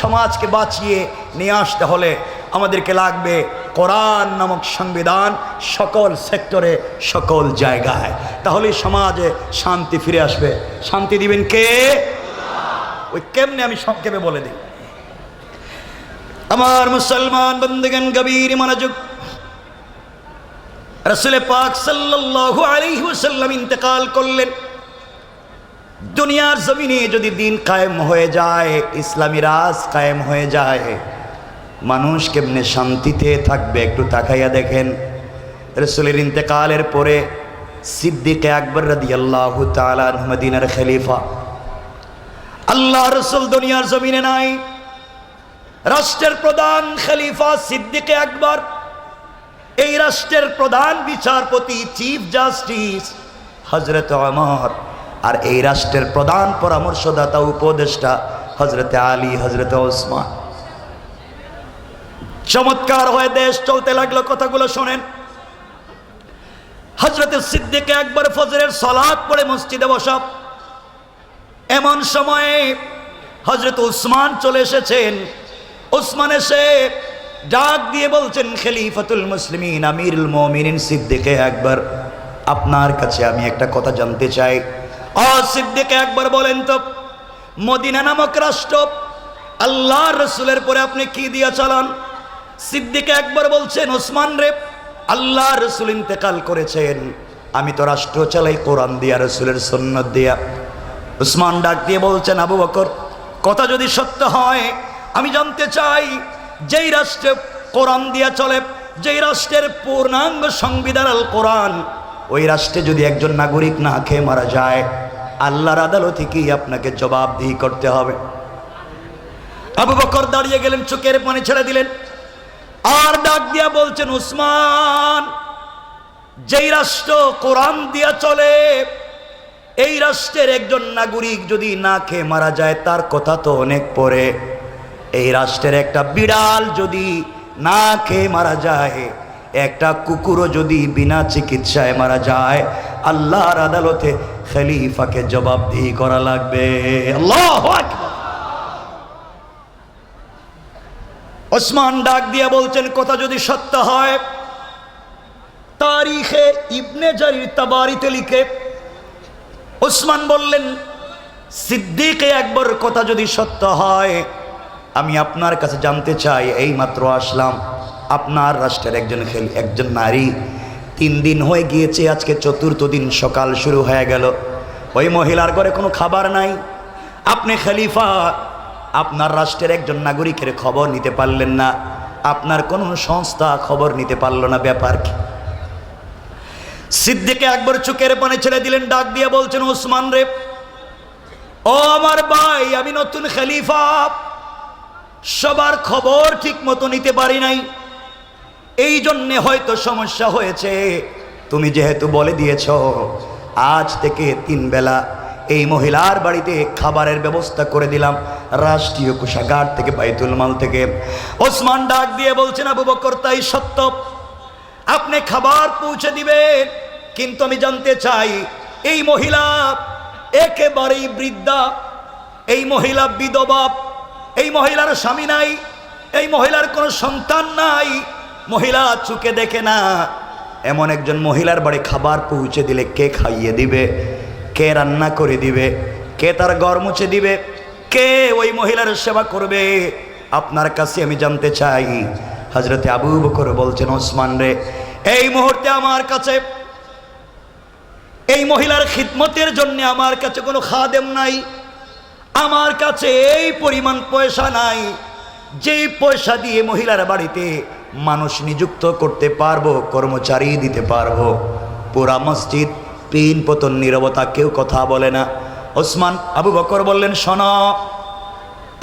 সমাজকে বাঁচিয়ে নিয়ে আসতে হলে আমাদেরকে লাগবে কোরআন নামক সংবিধান সকল সেক্টরে সকল জায়গায়, তাহলে সমাজে শান্তি ফিরে আসবে। শান্তি দিবেন কে? ওই কেমনে আমি সংক্ষেপে বলে দিই। আমার মুসলমান বন্ধুগণ, গভীর মনোযোগ। রাসূল পাক সাল্লাল্লাহু আলাইহি ওয়াসাল্লাম ইন্তেকাল করলেন। দুনিয়ার জমিনে যদি দিন কায়েম হয়ে যায়, ইসলামী রাজ কায়েম হয়ে যায়, মানুষ কেমনে শান্তিতে থাকবে একটু তাকাইয়া দেখেন। রাসূলের ইন্তেকালের পরে সিদ্দিক আকবর রাদিয়াল্লাহু তাআলা আনহু মদিনার খলিফা। আল্লাহ রাসূল দুনিয়ার জমিনে নাই, রাষ্ট্রের প্রধান খলিফা সিদ্দিক আকবর। এই রাষ্ট্রের প্রধান বিচারপতি চিফ জাস্টিস হযরত ওমর, আর এই রাষ্ট্রের প্রধান পরামর্শদাতা উপদেষ্টা হযরত আলী, হযরত ওসমান। চমৎকার হয়ে দেশ চলতে লাগলো। কথাগুলো শোনেন। হযরত সিদ্দিক আকবর ফজরের সালাত পড়ে মসজিদে বসা। এমন সময়ে হযরত ওসমান চলে এসেছেন। ওসমান এসে ডাক দিয়ে বলছেন, খলিফাতুল মুসলিমিন আমিরুল মুমিনিন সিদ্দিক আকবর, আপনার কাছে আমি একটা কথা জানতে চাই। সিদ্দিক আকবর বলেন তো, মদিনা নামক রাষ্ট্র আল্লাহর রাসূলের পরে আপনি কি দিয়া চালান? সিদ্দিক আকবর বলছেন, ওসমান রে, আল্লাহর রাসূল ইন্তেকাল করেছেন, আমি তো রাষ্ট্র চালাই কোরআন দিয়া, রাসূলের সুন্নাত দিয়া। ওসমান ডাক দিয়ে বলছেন, আবু বকর, কথা যদি সত্য হয় আমি জানতে চাই, যেই রাষ্ট্রে কোরআন দিয়া চলে, যেই রাষ্ট্রের পূর্ণাঙ্গ সংবিধান আল কোরআন, ওই রাষ্ট্রে যদি একজন নাগরিক না খেয়ে মারা যায়, আল্লাহর আদালতে কি আপনাকে জবাবদিহি করতে হবে? আবু বকর দাঁড়িয়ে গেলেন, চোখের পানি ছেড়ে দিলেন, আর ডাক দিয়া বলছেন, ওসমান, যেই রাষ্ট্র কোরআন দিয়া চলে, এই রাষ্ট্রের একজন নাগরিক যদি না খেয়ে মারা যায়, তার কথা তো অনেক পরে। এই রাষ্ট্রের একটা বিড়াল যদি না খেয়ে মারা যায়, একটা কুকুরও যদি বিনা চিকিৎসায় মারা যায়, আল্লাহর আদালতে খলিফাকে জবাবদিহি করা লাগবে। আল্লাহু আকবার। ওসমান ডাক দিয়ে বলছেন, কথা যদি সত্য হয়, তারিখে ইবনে জারির তাবারিতে লিখে ওসমান বললেন, সিদ্দিক আকবর, কথা যদি সত্য হয়, আমি আপনার কাছে জানতে চাই, এই মাত্র আসলাম, আপনার রাষ্ট্রের একজন নারী 3 দিন হয়ে গিয়েছে, আজকে 4র্থ দিন, সকাল শুরু হয়ে গেল, ওই মহিলার ঘরে কোনো খাবার নাই। আপনি খলিফা, আপনার রাষ্ট্রের একজন নাগরিকের খবর নিতে পারলেন না, আপনার কোন সংস্থা খবর নিতে পারল না, ব্যাপার কি? সিদ্দিক আকবর চোখের পানি ছেড়ে দিলেন, ডাক দিয়ে বলছেন, ওসমান রে, ও আমার ভাই, আমি নতুন খলিফা, সবার খবর ঠিক মতো নিতে পারি নাই, এই জন্যে হয়তো সমস্যা হয়েছে। তুমি যেহেতু বলে দিয়েছ, আজ থেকে 3 বেলা এই মহিলার বাড়িতে খাবারের ব্যবস্থা করে দিলাম, রাষ্ট্রীয় কোষাগার থেকে, বাইতুল মাল থেকে। ওসমান ডাক দিয়ে বলছেন, আবু বকর, তাই সত্য, আপনি খাবার পৌঁছে দিবেন, কিন্তু আমি জানতে চাই, এই মহিলা একেবারেই বৃদ্ধা, এই মহিলা বিধবা, এই মহিলার স্বামী নাই, এই মহিলার কোনো সন্তান নাই, মহিলা চোখে দেখে না, এমন একজন মহিলার বাড়ি খাবার পৌঁছে দিলে কে খাইয়ে দিবে? কে রান্না করে দিবে? কে তার ঘর মুছে দিবে? কে ওই মহিলার সেবা করবে? আপনার কাছে আমি জানতে চাই। হযরতে আবু বকর বলছেন, ওসমান রে, এই মুহূর্তে আমার কাছে এই মহিলার খিদমতের জন্য আমার কাছে কোনো খাদেম নাই, আমার কাছে এই পরিমাণ পয়সা নাই, যেই পয়সা দিয়ে মহিলার বাড়িতে মানুষ নিযুক্ত করতে পারবো, কর্মচারী দিতে পারবো। পুরা মসজিদ পিন পতন নীরবতা, কেউ কথা বলে না। ওসমান, আবু বকর বললেন, শোনো,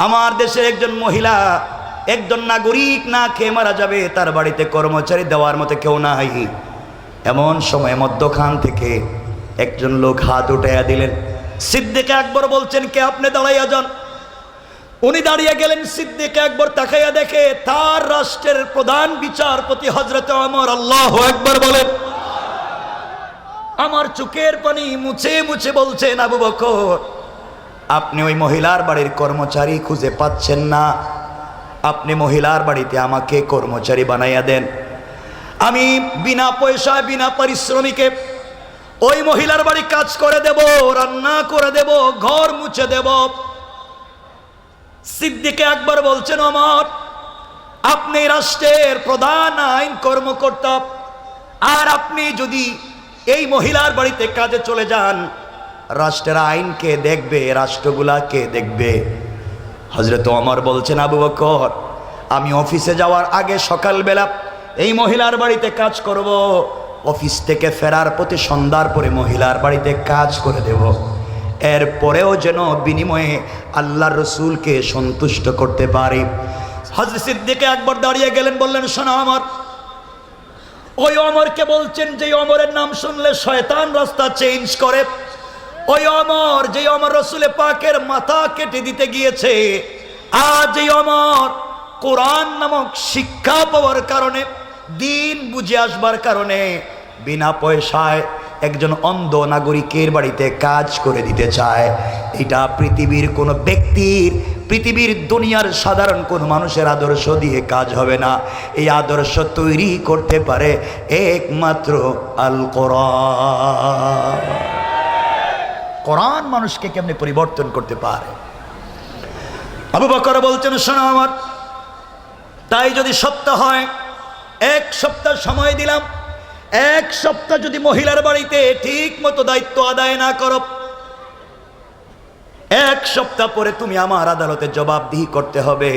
আমার দেশের একজন মহিলা, একজন নাগরিক না খেয়ে মারা যাবে, তার বাড়িতে কর্মচারী দেওয়ার মতো কেউ নাই। এমন সময় মধ্যখান থেকে একজন লোক হাত উঠাইয়া দিলেন। সিদ্দিক আকবর বলছেন, কে? আপনি দাঁড়াইয়া যান। উনি দাঁড়িয়ে গেলেন। সিদ্দিক আকবর তাকাইয়া দেখে তার রাষ্ট্রের প্রধান বিচারপতি হযরত ওমর। আল্লাহু আকবার বলেন। আমার চোখের পানি মুছে মুছে বলছেন, আবু বকর, আপনি ওই মহিলার বাড়ির কর্মচারী খুঁজে পাচ্ছেন না, আপনি মহিলার বাড়িতে আমাকে কর্মচারী বানাইয়া দেন। আমি বিনা পয়সায় বিনা পারিশ্রমিকে ওই মহিলার বাড়ি কাজ করে দেব, রান্না করে দেব, ঘর মুছে দেব। সিদ্দিকে আকবর বলছেন, ওমর আপনি রাষ্ট্রের প্রধান আইন কর্মকর্তা, আর আপনি যদি এই মহিলার বাড়িতে কাজে চলে যান, রাষ্ট্রের আইন কে দেখবে, রাষ্ট্রগুলা কে দেখবে? হযরত ওমর বলছেন, আবু বকর আমি অফিসে যাওয়ার আগে সকালবেলা এই মহিলার বাড়িতে কাজ করব, অফিস থেকে ফেরার পথে সন্ধ্যার পরে মহিলার বাড়িতে কাজ করে দেব। এরপরেও যেন বিনিময়ে আল্লাহর রসুলকে সন্তুষ্ট করতে পারি। হযরত সিদ্দিকে আকবর দাঁড়িয়ে গেলেন, বললেন, শোনো ওমর, ওই ওমরকে বলছেন যে ওমরের নাম শুনলে শয়তান রাস্তা চেঞ্জ করে, ওই ওমর যে ওমর রসুল পাকের মাথা কেটে দিতে গিয়েছে, আজ এই ওমর কোরআন নামক শিক্ষা পাওয়ার কারণে, দিন বুঝে আসবার কারণে বিনা পয়সায় একজন অন্ধ নাগরিকের বাড়িতে কাজ করে দিতে চায়। এটা পৃথিবীর কোনো ব্যক্তির, পৃথিবীর দুনিয়ার সাধারণ কোনো মানুষের আদর্শ দিয়ে কাজ হবে না। এই আদর্শ তৈরি করতে পারে একমাত্র আল কোরআন। কোরআন মানুষকে কেমনে পরিবর্তন করতে পারে। আবু বকর বলছেন, শোনো আমার, তাই যদি সত্য হয়, এক সপ্তাহ সময় দিলাম, এক সপ্তাহ যদি মহিলার বাড়িতে ঠিক মতো দায়িত্ব আদায় না করো, এক সপ্তাহ পরে তুমি আমার আদালতে জবাবদিহি করতে হবে।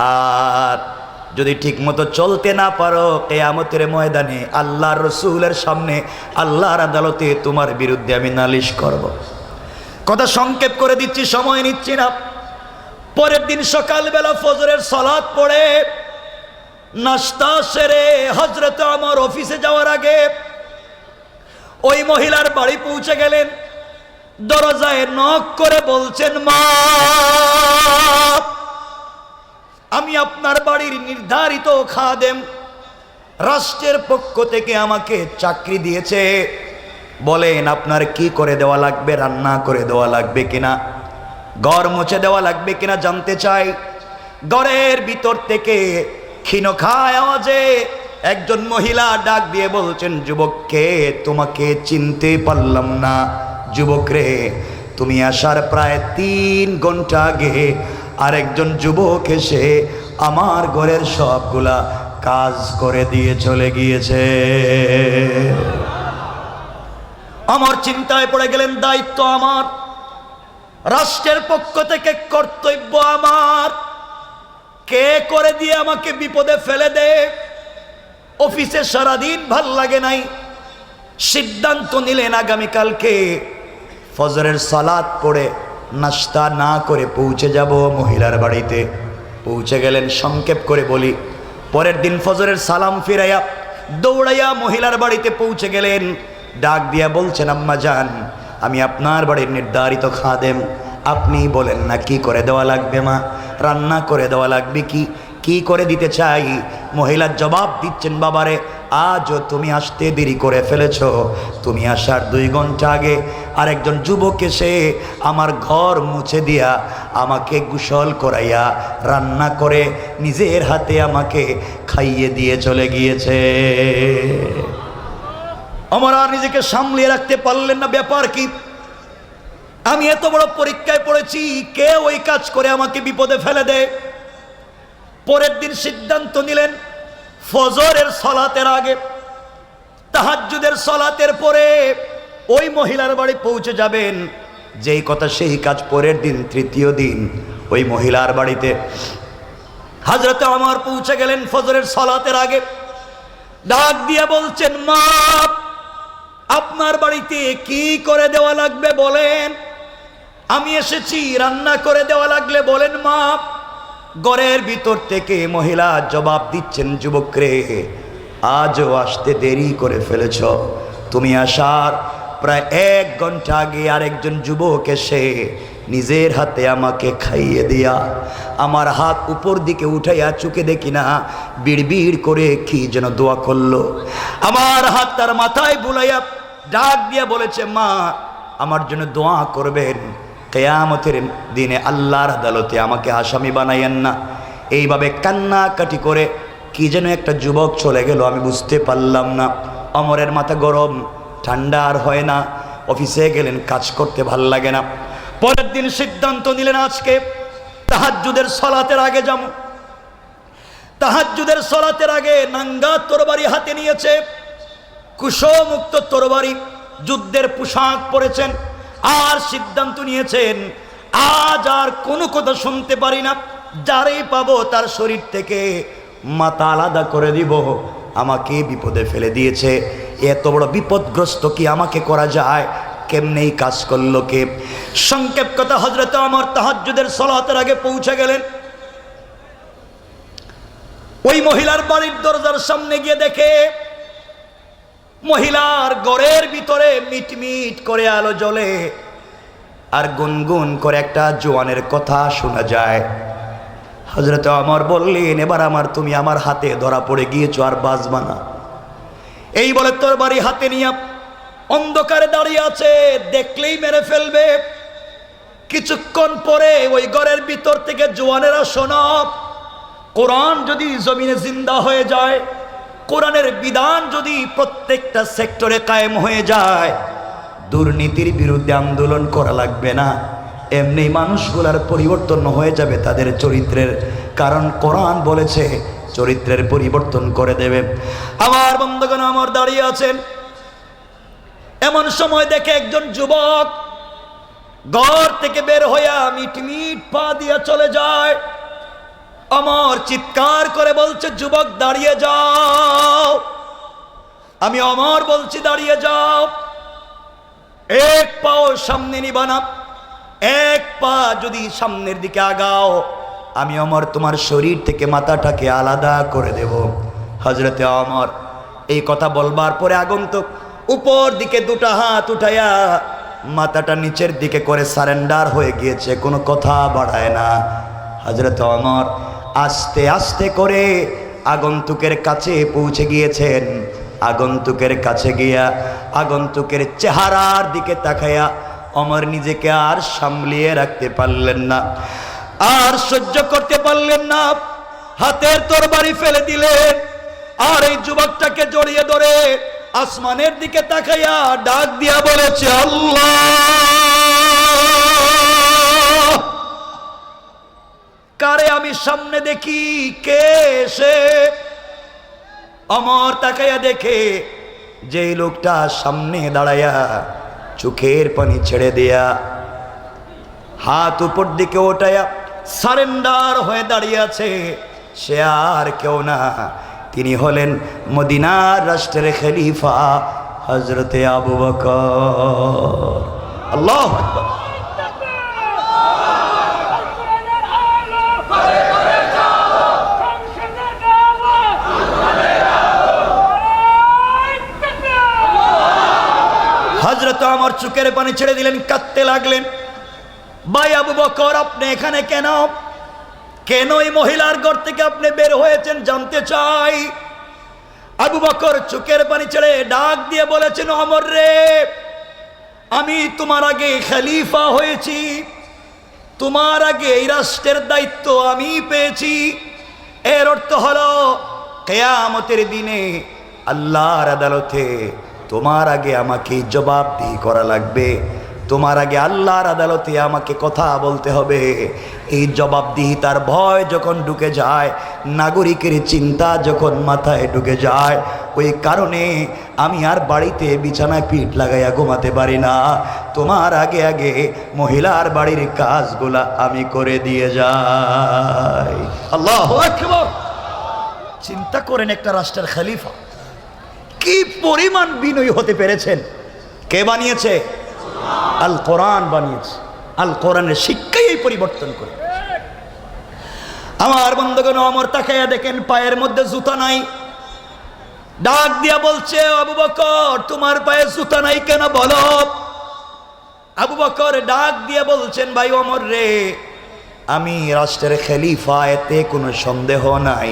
আর যদি ঠিক মতো চলতে না পারো, কিয়ামতের ময়দানে আল্লাহর রসুলের সামনে, আল্লাহর আদালতে তোমার বিরুদ্ধে আমি নালিশ করব। কথা সংক্ষেপ করে দিচ্ছি, সময় নিচ্ছি না। পরের দিন সকালবেলা ফজরের সালাত পড়ে নাস্তা সেরে হযরত ওমর অফিসে যাওয়ার আগে ওই মহিলার বাড়ি পৌঁছে গেলেন। দরজায় নক করে বলছেন, মা আমি আপনার বাড়ির নির্ধারিত খাদেম, রাষ্ট্রের পক্ষ থেকে আমাকে চাকরি দিয়েছে, বলেন আপনার কি করে দেওয়া লাগবে, রান্না করে দেওয়া লাগবে কিনা, ঘর মুছে দেওয়া লাগবে কিনা জানতে চাই। ঘরের ভিতর থেকে ক্ষীণখায় আওয়াজে একজন মহিলা ডাক দিয়ে বলছেন, যুবককে তোমাকে চিনতে পারলাম না। যুবক রে, তুমি আসার প্রায় 3 ঘন্টা আগে আরেকজন যুবক এসে আমার ঘরের সবগুলা কাজ করে দিয়ে চলে গিয়েছে। আমার চিন্তায় পড়ে গেলেন, দায়িত্ব আমার, রাষ্ট্রের পক্ষ থেকে কর্তব্য আমার, কে করে দিয়ে আমাকে বিপদে ফেলে দে। অফিসে সারাদিন ভাল লাগে নাই, সিদ্ধান্ত নিলেন আগামীকালকে ফজরের সালাত পড়ে নাস্তা না করে পৌঁছে যাব মহিলার বাড়িতে। পৌঁছে গেলেন, সংক্ষেপ করে বলি, পরের দিন ফজরের সালাম ফিরাইয়া দৌড়াইয়া মহিলার বাড়িতে পৌঁছে গেলেন। ডাক দিয়া বলছেন, আম্মা জান আমি আপনার বাড়ির নির্ধারিত খাদেম, আপনি বলেন না কি করে দেওয়া লাগবে মা, রান্না করে দেওয়া লাগবে কি করে দিতে চাই। মহিলার জবাব দিচ্ছেন, বাবারে আজও তুমি আসতে দেরি করে ফেলেছ, তুমি আসার 2 ঘন্টা আগে আরেকজন যুবক এসে আমার ঘর মুছে দিয়া আমাকে গোসল করাইয়া রান্না করে নিজের হাতে আমাকে খাইয়ে দিয়ে চলে গিয়েছে। আমার আর নিজেকে সামলিয়ে রাখতে পারলেন না, ব্যাপার কি, আমি এত বড় পরীক্ষায় পড়েছি, কে ওই কাজ করে আমাকে বিপদে ফেলে দেয়। পরের দিন সিদ্ধান্ত নিলেন, ফজরের সালাতের আগে, তাহাজ্জুদের সালাতের পরে ওই মহিলার বাড়ি পৌঁছে যাবেন। যেই কথা সেই কাজ। পরের দিন, তৃতীয় দিন, ওই মহিলার বাড়িতে হযরত ওমর পৌঁছে গেলেন ফজরের সালাতের আগে। ডাক দিয়ে বলছেন, মা আপনার বাড়িতে কি করে দেওয়া লাগবে বলেন, আমি এসেছি, রান্না করে দেওয়া লাগলে বলেন মা। ঘরের ভিতর থেকে মহিলা জবাব দিচ্ছেন, যুবক রে আজও আসতে দেরি করে ফেলেছ, তুমি আসার প্রায় 1 ঘন্টা আগে আরেকজন যুবক এসে নিজের হাতে আমাকে খাইয়ে দিয়া আমার হাত উপর দিকে উঠাইয়া চোখে দেখি না বিড়বিড় করে কি যেন দোয়া করলো। আমার হাত তার মাথায় বুলাইয়া ডাক দিয়া বলেছে, মা আমার জন্য দোয়া করবেন। কিয়ামতের দিনে আল্লাহর আদালতে আমাকে আসামি বানাইয়েন না। এইভাবে কান্নাকাটি করে কি যেন একটা যুবক চলে গেল, আমি বুঝতে পারলাম না। অমরের মাথা গরম, ঠান্ডা আর হয় না। অফিসে গেলেন, কাজ করতে ভাল লাগে না। পরের দিন সিদ্ধান্ত নিলেন আজকে তাহাজ্জুদের সলাতের আগে যাবো। তাহাজ্জুদের সলাতের আগে নাঙ্গা তরবারি হাতে নিয়েছে, কুশমুক্ত তরবারি, যুদ্ধের পোশাক পরেছেন, আর সিদ্ধান্ত নিয়েছেন আজ আর কোনো কথা শুনতে পারি না, যারেই পাবো তার শরীর থেকে মাথা আলাদা করে দিব। আমাকে বিপদে ফেলে দিয়েছে, এত বড় বিপদগ্রস্ত কি আমাকে করা যায়? কেমনেই কাজ করলো কে? সংক্ষেপ কথা, হযরত ওমর তাহাজ্জুদের সলাতের আগে পৌঁছে গেলেন। ওই মহিলার বাড়ির দরজার সামনে গিয়ে দেখে মহিলার ঘরের ভিতরে মিটমিট করে আলো জ্বলে, আর গুনগুন করে একটা জোয়ানের কথা শোনা যায়। হযরত ওমর বললেন, এবার তুমি আমার হাতে ধরা পড়ে গিয়েছো, আর বাঁচবা না। এই বলে তরবারি হাতে নিয়ে অন্ধকারে দাঁড়িয়ে আছে, দেখলেই মেরে ফেলবে। কিছুক্ষণ পরে ওই ঘরের ভিতর থেকে জোয়ানেরা শোনা, কোরআন যদি জমিনে জিন্দা হয়ে যায়, কোরআনের বিধান যদি প্রত্যেকটা সেক্টরে কায়েম হয়ে যায়, দুর্নীতির বিরুদ্ধে আন্দোলন করা লাগবে না, এমনি মানুষগুলার পরিবর্তন হয়ে যাবে তাদের চরিত্রের, কারণ কোরআন বলেছে চরিত্রের পরিবর্তন করে দেবে। আমার বন্ধুগণ, আমার দাঁড়িয়ে আছেন। এমন সময় দেখে একজন যুবক ঘর থেকে বের হইয়া মিটমিট পা দিয়া চলে যায়। ওমর চিৎকার করে বলছে, যুবক দাঁড়িয়ে যাও। আমি ওমর বলছি দাঁড়িয়ে যাও। এক পাও সামনে নিবা না, এক পা যদি সামনের দিকে আগাও, আমি ওমর তোমার শরীর থেকে মাথাটাকে আলাদা করে দেব। হযরতে ওমর এই কথা বলবার পরে আগন্তুক উপর দিকে দুটা হাত উঠাইয়া মাথাটা নিচের দিকে করে সারেন্ডার হয়ে গিয়েছে, কোনো কথা বাড়ায় না। হযরতে ওমর আস্তে আস্তে করে আগন্তুকের কাছে পৌঁছে গিয়েছেন। আগন্তুকের কাছে গিয়া আগন্তুকের চেহারার দিকে তাকাইয়া ওমর নিজেকে আর সামলিয়ে রাখতে পারলেন না, আর সহ্য করতে পারলেন না। হাতের তরবারি ফেলে দিলেন, আর এই যুবকটাকে জড়িয়ে ধরে আসমানের দিকে তাকাইয়া ডাক দিয়া বলেছে, আল্লাহ, কারে আমি সামনে দেখি, কে সে? ওমর তাকাইয়া দেখে যে লোকটা সামনে দাঁড়াইয়া চোখের পানি ছেড়ে দেয়া হাত উপর দিকে ওঠাইয়া সারেন্ডার হয়ে দাঁড়িয়ে আছে, সে আর কেউ না, তিনি হলেন মদিনার রাষ্ট্রের খলিফা হযরতে আবু বকর। আল্লাহু আকবার। হযরত ওমর চোখের পানি ছেড়ে দিলেন, কাঁদতে লাগলেন। ভাই আবু বকর, আপনি এখানে কেন? কেন এই মহিলার ঘর থেকে আপনি বের হয়েছেন জানতে চাই। আবু বকর চোখের পানি ছেড়ে ডাক দিয়ে বলেছেন, ওমর রে, আমি তোমার আগে খলিফা হয়েছি, তোমার আগে এই রাষ্ট্রের দায়িত্ব আমি পেয়েছি। এর অর্থ হলো কিয়ামতের দিনে আল্লাহর আদালতে তোমার আগে আমাকে জবাবদিহি করা লাগবে, তোমার আগে আল্লাহর আদালতে আমাকে কথা বলতে হবে। এই জবাবদিহিতার ভয় যখন ঢুকে যায়, নাগরিকের চিন্তা যখন মাথায় ঢুকে যায়, ওই কারণে আমি আর বাড়িতে বিছানায় পিঠ লাগাইয়া ঘুমাতে পারি না। তোমার আগে আগে মহিলার বাড়ির কাজগুলা আমি করে দিয়ে যাই। আল্লাহু আকবার। চিন্তা করেন, একটা রাষ্ট্রের খলিফা কি পরিমাণ বিনয়ী হতে পেরেছেন। কে বানিয়েছে? আল কোরআন বানিয়েছে। আল কোরআনের শিক্ষাই এই পরিবর্তন করে। আমার বন্ধুগণ, ওমর তাকাইয়া দেখেন পায়ের মধ্যে জুতা নাই। ডাক দিয়া বলছে, আবু বকর, তোমার পায়ে জুতা নাই কেন বলো? আবু বকর ডাক দিয়া বলছেন, ভাই ওমর রে, আমি রাষ্ট্রের খলিফা, এতে কোনো সন্দেহ নাই,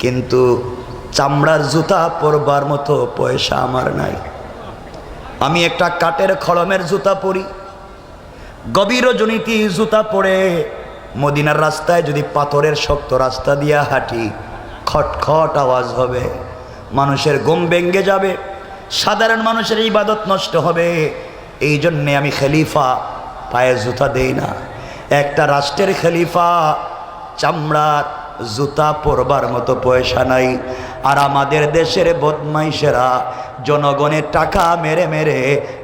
কিন্তু চামড়ার জুতা পরবার মতো পয়সা আমার নাই। আমি একটা কাঠের খড়মের জুতা পরি, গভীর রজনীতি জুতা পরে মদিনার রাস্তায় যদি পাথরের শক্ত রাস্তা দিয়া হাঁটি, খটখট আওয়াজ হবে, মানুষের ঘুম ভেঙে যাবে, সাধারণ মানুষের ইবাদত নষ্ট হবে। এই জন্যে আমি খলিফা পায়ে জুতা দেই না। একটা রাষ্ট্রের খলিফা চামড়ার জুতা পরবার মতো পয়সা নাই, আর আমাদের দেশের বদমাইশেরা জনগণের টাকা মেরে মেরে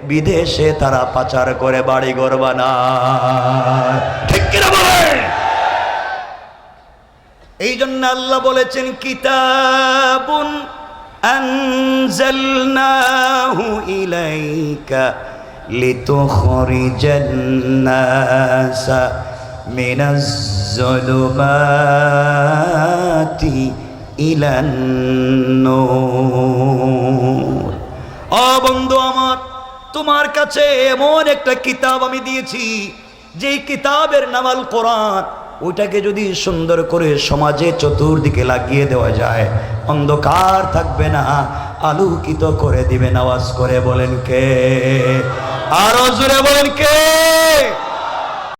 বিদেশে তারা পাচার করে বাড়িঘর বানায়। ঠিক কিনা বলেন? এই জন্য আল্লাহ বলেছেন, কিতাবুন আনজালনাহু ইলাইকা লিতুখরিজান নাসা মিনাজ যুলুমাতি ইলান নূর। ও বন্ধু আমার, তোমার কাছে এমন একটা কিতাব আমি দিয়েছি, যেই কিতাবের নাম আল কোরআন। ওইটাকে যদি সুন্দর করে সমাজে চতুর্দিকে লাগিয়ে দেওয়া যায়, অন্ধকার থাকবে না, আলোকিত করে দিবেন। আওয়াজ করে বলেন কে? আরো জোরে বলেন কে?